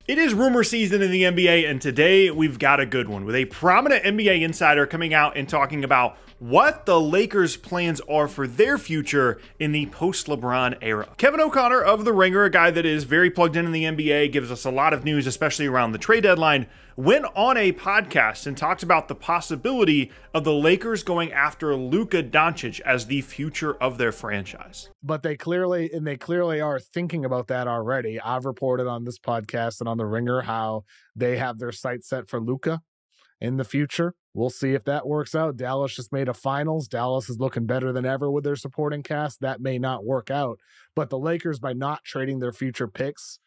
It is rumor season in the NBA, and today we've got a good one with a prominent NBA insider coming out and talking about what the Lakers' plans are for their future in the post-LeBron era. Kevin O'Connor of The Ringer, a guy that is very plugged in the NBA, gives us a lot of news, especially around the trade deadline, went on a podcast and talked about the possibility of the Lakers going after Luka Doncic as the future of their franchise. But they clearly are thinking about that already. I've reported on this podcast and on The Ringer how they have their sights set for Luka in the future. We'll see if that works out. Dallas just made a finals. Dallas is looking better than ever with their supporting cast. That may not work out. But the Lakers, by not trading their future picks,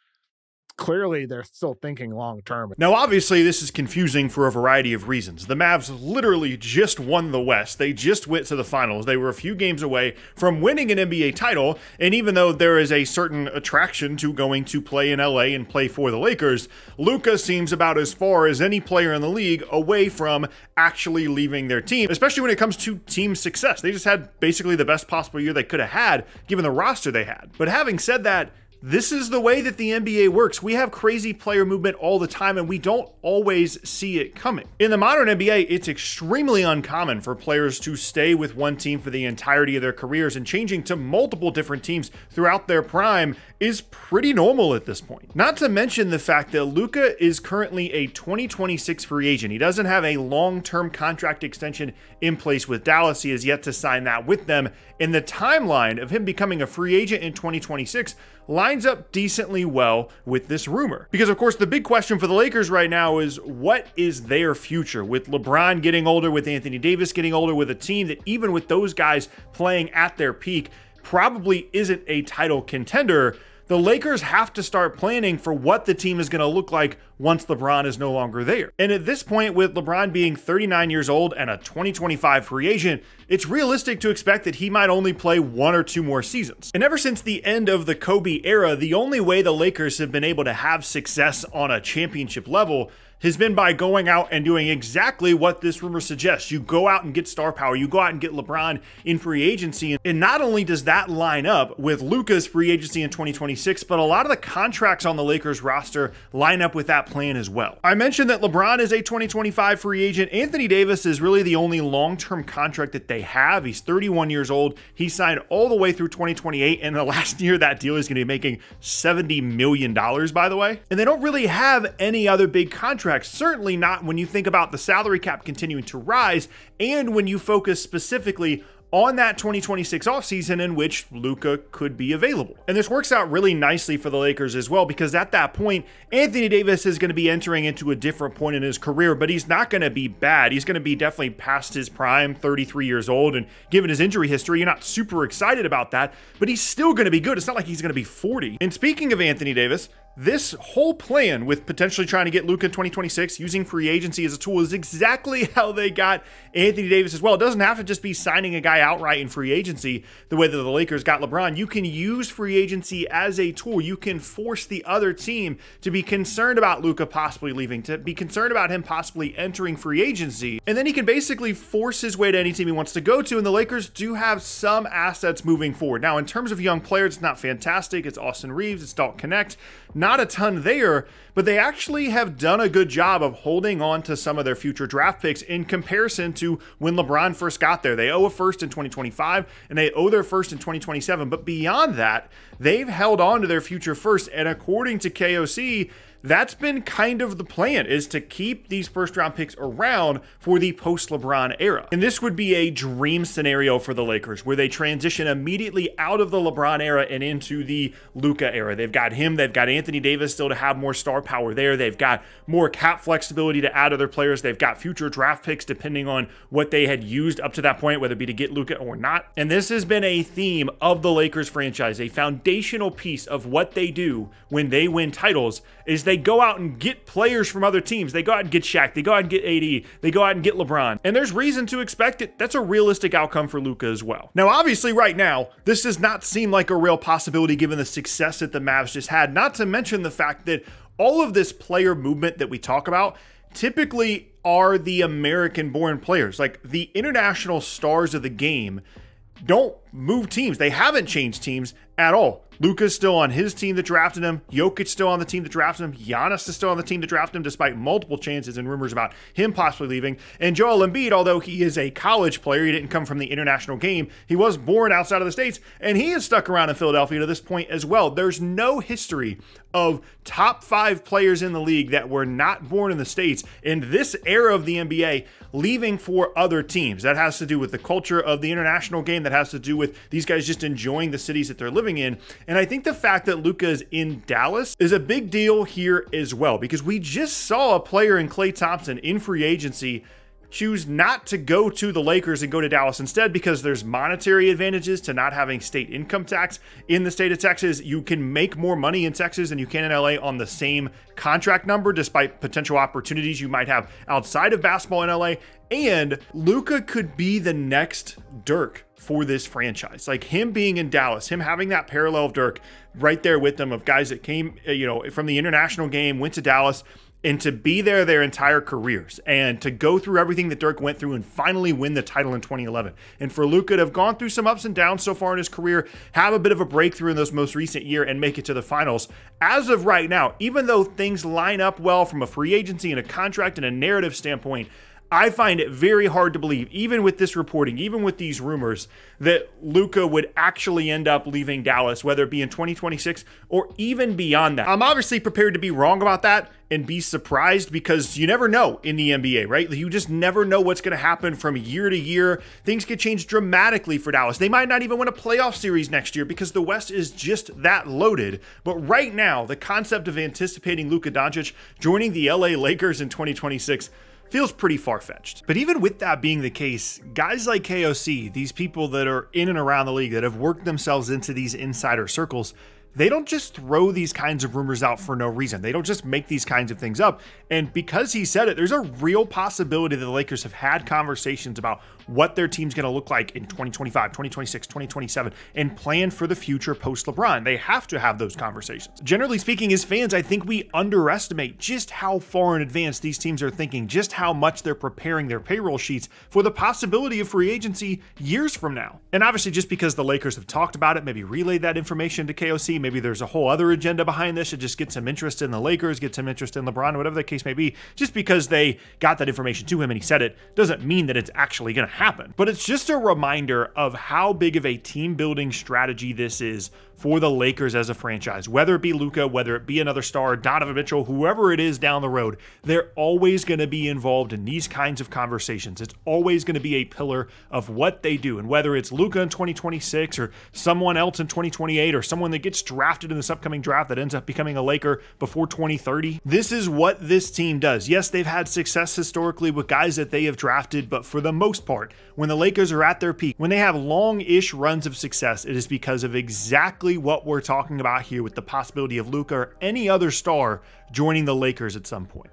clearly they're still thinking long term. Now, obviously, this is confusing for a variety of reasons. The Mavs literally just won the West. They just went to the finals. They were a few games away from winning an NBA title. And even though there is a certain attraction to going to play in LA and play for the Lakers, Luka seems about as far as any player in the league away from actually leaving their team, especially when it comes to team success. They just had basically the best possible year they could have had given the roster they had. But having said that, this is the way that the NBA works. We have crazy player movement all the time, and we don't always see it coming. In the modern NBA, it's extremely uncommon for players to stay with one team for the entirety of their careers, and changing to multiple different teams throughout their prime is pretty normal at this point. Not to mention the fact that Luka is currently a 2026 free agent. He doesn't have a long-term contract extension in place with Dallas. He has yet to sign that with them, and the timeline of him becoming a free agent in 2026 lines up decently well with this rumor. Because of course the big question for the Lakers right now is, what is their future? With LeBron getting older, with Anthony Davis getting older, with a team that even with those guys playing at their peak probably isn't a title contender, the Lakers have to start planning for what the team is going to look like once LeBron is no longer there. And at this point, with LeBron being 39 years old and a 2025 free agent, it's realistic to expect that he might only play 1 or 2 more seasons. And ever since the end of the Kobe era, the only way the Lakers have been able to have success on a championship level has been by going out and doing exactly what this rumor suggests. You go out and get star power. You go out and get LeBron in free agency. And not only does that line up with Luka's free agency in 2026, but a lot of the contracts on the Lakers roster line up with that plan as well. I mentioned that LeBron is a 2025 free agent. Anthony Davis is really the only long-term contract that they have. He's 31 years old. He signed all the way through 2028. And the last year that deal is going to be making $70 million, by the way. And they don't really have any other big contracts. Certainly not when you think about the salary cap continuing to rise and when you focus specifically on that 2026 offseason in which Luka could be available. And this works out really nicely for the Lakers as well, because at that point, Anthony Davis is going to be entering into a different point in his career, but he's not going to be bad. He's going to be definitely past his prime, 33 years old, and given his injury history, you're not super excited about that, but he's still going to be good. It's not like he's going to be 40. And speaking of Anthony Davis, this whole plan with potentially trying to get Luka in 2026, using free agency as a tool, is exactly how they got Anthony Davis as well. It doesn't have to just be signing a guy outright in free agency the way that the Lakers got LeBron. You can use free agency as a tool. You can force the other team to be concerned about Luka possibly leaving, to be concerned about him possibly entering free agency, and then he can basically force his way to any team he wants to go to, and the Lakers do have some assets moving forward. Now, in terms of young players, it's not fantastic. It's Austin Reeves, it's Dalton Connect, not a ton there, but they actually have done a good job of holding on to some of their future draft picks in comparison to when LeBron first got there. They owe a first in 2025 and they owe their first in 2027. But beyond that, they've held on to their future first. And according to KOC, that's been kind of the plan, is to keep these first round picks around for the post-LeBron era. And this would be a dream scenario for the Lakers, where they transition immediately out of the LeBron era and into the Luka era. They've got him, they've got Anthony Davis still to have more star power there. They've got more cap flexibility to add other players. They've got future draft picks depending on what they had used up to that point, whether it be to get Luka or not. And this has been a theme of the Lakers franchise, a foundational piece of what they do when they win titles, is they go out and get players from other teams. They go out and get Shaq. They go out and get AD. They go out and get LeBron. And there's reason to expect it. That's a realistic outcome for Luka as well. Now, obviously right now, this does not seem like a real possibility given the success that the Mavs just had, not to mention the fact that all of this player movement that we talk about typically are the American-born players. Like, the international stars of the game don't move teams. They haven't changed teams at all. Luka's still on his team that drafted him. Jokic's still on the team that drafted him. Giannis is still on the team that drafted him, despite multiple chances and rumors about him possibly leaving. And Joel Embiid, although he is a college player, he didn't come from the international game. He was born outside of the States, and he is stuck around in Philadelphia to this point as well. There's no history of top 5 players in the league that were not born in the States in this era of the NBA leaving for other teams. That has to do with the culture of the international game. That has to do with these guys just enjoying the cities that they're living in. And I think the fact that Luka is in Dallas is a big deal here as well, because we just saw a player in Klay Thompson in free agency choose not to go to the Lakers and go to Dallas instead, because there's monetary advantages to not having state income tax in the state of Texas. You can make more money in Texas than you can in LA on the same contract number, despite potential opportunities you might have outside of basketball in LA. And Luka could be the next Dirk for this franchise. Like, him being in Dallas, him having that parallel of Dirk right there with them, of guys that came, from the international game, went to Dallas, and to be there their entire careers, and to go through everything that Dirk went through and finally win the title in 2011. And for Luka to have gone through some ups and downs so far in his career, have a bit of a breakthrough in this most recent year, and make it to the finals. As of right now, even though things line up well from a free agency and a contract and a narrative standpoint, I find it very hard to believe, even with this reporting, even with these rumors, that Luka would actually end up leaving Dallas, whether it be in 2026 or even beyond that. I'm obviously prepared to be wrong about that and be surprised, because you never know in the NBA, right? You just never know what's going to happen from year to year. Things could change dramatically for Dallas. They might not even win a playoff series next year, because the West is just that loaded. But right now, the concept of anticipating Luka Doncic joining the LA Lakers in 2026 feels pretty far-fetched. But even with that being the case, guys like KOC, these people that are in and around the league that have worked themselves into these insider circles, they don't just throw these kinds of rumors out for no reason. They don't just make these kinds of things up. And because he said it, there's a real possibility that the Lakers have had conversations about what their team's going to look like in 2025, 2026, 2027, and plan for the future post-LeBron. They have to have those conversations. Generally speaking, as fans, I think we underestimate just how far in advance these teams are thinking, just how much they're preparing their payroll sheets for the possibility of free agency years from now. And obviously, just because the Lakers have talked about it, maybe relayed that information to KOC, maybe there's a whole other agenda behind this to just get some interest in the Lakers, get some interest in LeBron, whatever the case may be. Just because they got that information to him and he said it doesn't mean that it's actually going to happen. But it's just a reminder of how big of a team building strategy this is for the Lakers as a franchise. Whether it be Luka, whether it be another star, Donovan Mitchell, whoever it is down the road, they're always going to be involved in these kinds of conversations. It's always going to be a pillar of what they do. And whether it's Luka in 2026 or someone else in 2028 or someone that gets drafted in this upcoming draft that ends up becoming a Laker before 2030, this is what this team does. Yes, they've had success historically with guys that they have drafted, but for the most part, when the Lakers are at their peak, when they have long-ish runs of success, it is because of exactly what we're talking about here, with the possibility of Luka or any other star joining the Lakers at some point.